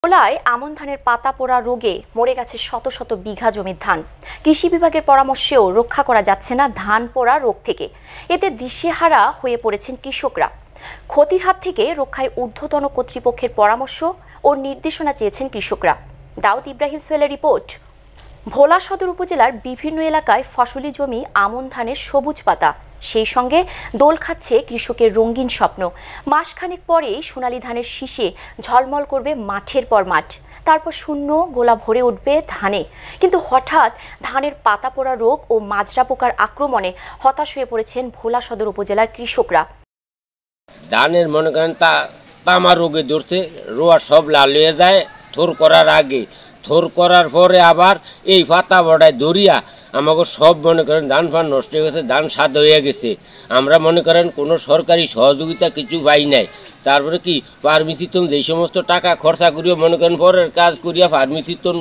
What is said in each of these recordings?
ভোলায় আমন ধানের পাতা পোড়া রোগে মরে গেছে শত শত বিঘা জমির ধান। কৃষি বিভাগের পরামর্শেও রক্ষা করা যাচ্ছে না ধান পোড়া রোগ থেকে। এতে দিশেহারা হয়ে পড়েছেন কৃষকরা। ক্ষতির হাত থেকে রক্ষায় ঊর্ধ্বতন কর্তৃপক্ষের পরামর্শ ও নির্দেশনা চেয়েছেন কৃষকরা। দাউদ ইব্রাহিম সোহেলের রিপোর্ট। ভোলা সদর উপজেলার বিভিন্ন এলাকায় ফসলি জমি আমন ধানের সবুজ পাতা, সেই সঙ্গে দোল খাচ্ছে কৃষকের রঙিন স্বপ্ন। মাসখানেক পরেই সোনালী ধানের শীষে ঝলমল করবে মাঠের পর মাঠ, তারপর শূন্য গোলা ভরে উঠবে ধানে। কিন্তু হঠাৎ ধানের পাতা পোড়া রোগ ও মাজরা পোকার আক্রমণে হতাশ হয়ে পড়েছেন ভোলা সদর উপজেলার কৃষকরা। ধানের মনে করেন তামা রোগে ধরছে, রোয়া সব লাল হয়ে যায় থোর করার আগে। থোর করার পরে আবার এই পাতা বড়ায় ধরিয়া আমাকে সব মনে করেন ধান ফান নষ্ট হয়ে গেছে, ধান স্বাদ হয়ে গেছে। আমরা মনে করেন কোনো সরকারি সহযোগিতা কিছু পাই নাই। তারপরে কি ফার্মেসিতন যেই সমস্ত টাকা খরচা করিয়া মনে করেন পরের কাজ করিয়া ফার্মেসিতন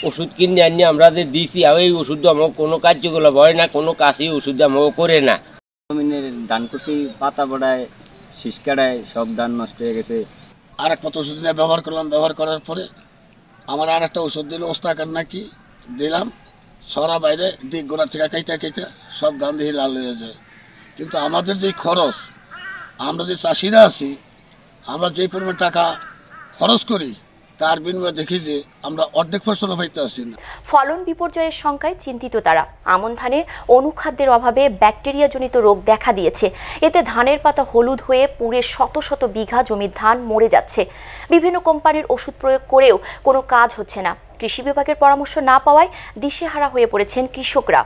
ওষুধ কিনে আনিয়ে আমরা যে দিছি, আর এই ওষুধ আমাকে কোনো কার্যকলাপ হয় না, কোনো কাজই ওষুধ আমাকে করে না। জমিনের ধান কুচি পাতা বড়ায় শীষ কাটায় সব ধান নষ্ট হয়ে গেছে। আর এক কত ওষুধ নিয়ে ব্যবহার করলাম, ব্যবহার করার পরে আমার আর একটা ওষুধ দিল ওস্তাকার নাকি দিলাম, সরা বাইরে দিক গোড়া থেকে কেটে সব ধান দিয়ে লাল হয়ে যায়। কিন্তু আমাদের যে খরচ, আমরা যে চাষিরা আছি, আমরা যে পরিমাণ টাকা খরচ করি তার বিনিময়ে দেখি যে আমরা অর্ধেক ফসলও পাইতে আসি না। ফলন বিপর্যয়ের শঙ্কায় চিন্তিত তারা। আমন ধানে অনুখাদ্যের অভাবে ব্যাকটেরিয়াজনিত রোগ দেখা দিয়েছে। এতে ধানের পাতা হলুদ হয়ে পুড়ে শত শত বিঘা জমির ধান মরে যাচ্ছে। বিভিন্ন কোম্পানির ওষুধ প্রয়োগ করেও কোনো কাজ হচ্ছে না। কৃষি বিভাগের পরামর্শ না পাওয়ায় দিশেহারা হয়ে পড়েছেন কৃষকরা।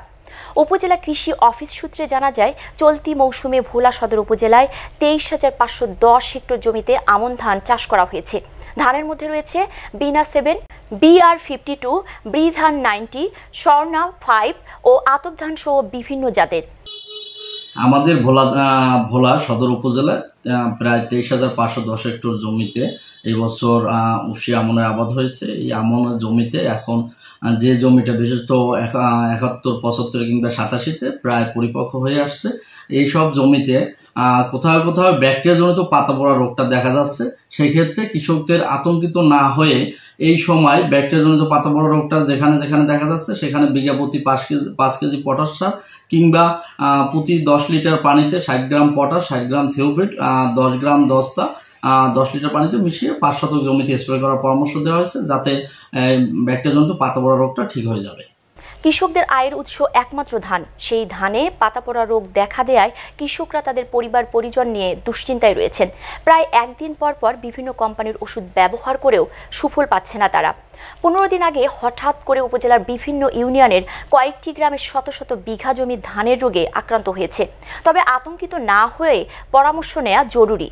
উপজেলা কৃষি অফিস সূত্রে জানা যায়, চলতি মৌসুমে ভোলা সদর উপজেলায় 23,510 হেক্টর জমিতে আমন ধান চাষ করা হয়েছে। ধানের মধ্যে রয়েছে বিনা 7, BR52, বৃধান 90, স্বর্ণা 5 ও আতপ ধান সহ বিভিন্ন জাতের। আমাদের ভোলা সদর উপজেলায় প্রায় 23,510 হেক্টর জমিতে এবছর উষি আমনের আবাদ হয়েছে। এই আমনের জমিতে এখন যে জমিটা বিশেষত 71, 75 কিংবা 87-তে প্রায় পরিপক্ক হয়ে আসছে, এই সব জমিতে কোথাও কোথাও ব্যাকটেরিয়াজনিত পাতা পোড়া রোগটা দেখা যাচ্ছে। সেই ক্ষেত্রে কৃষকদের আতঙ্কিত না হয়ে এই সময় ব্যাকটেরিয়াজনিত পাতা পোড়া রোগটা যেখানে যেখানে দেখা যাচ্ছে সেখানে বিঘা প্রতি 5 কেজি পটাশ সার কিংবা প্রতি 10 লিটার পানিতে 60 গ্রাম পটাশ, 60 গ্রাম থিওপিট, 10 গ্রাম দস্তা 10 লিটার পানিতে মিশিয়ে 5 শতক জমিতে স্প্রে করার পরামর্শ দেওয়া হয়েছে, যাতে ব্যাকটেরিয়াজনিত পাতা পোড়া রোগটা ঠিক হয়ে যাবে। কৃষকদের আয়ের উৎস একমাত্র ধান। সেই ধানে পাতা পোড়া রোগ দেখা দেয়ায় কৃষকরা তাদের পরিবার পরিজন নিয়ে দুশ্চিন্তায় রয়েছেন। প্রায় একদিন পর পর বিভিন্ন কোম্পানির ওষুধ ব্যবহার করেও সুফল পাচ্ছে না তারা। 15 দিন আগে হঠাৎ করে উপজেলার বিভিন্ন ইউনিয়নের কয়েকটি গ্রামের শত শত বিঘা জমি ধানের রোগে আক্রান্ত হয়েছে। তবে আতঙ্কিত না হয়ে পরামর্শ নেওয়া জরুরি।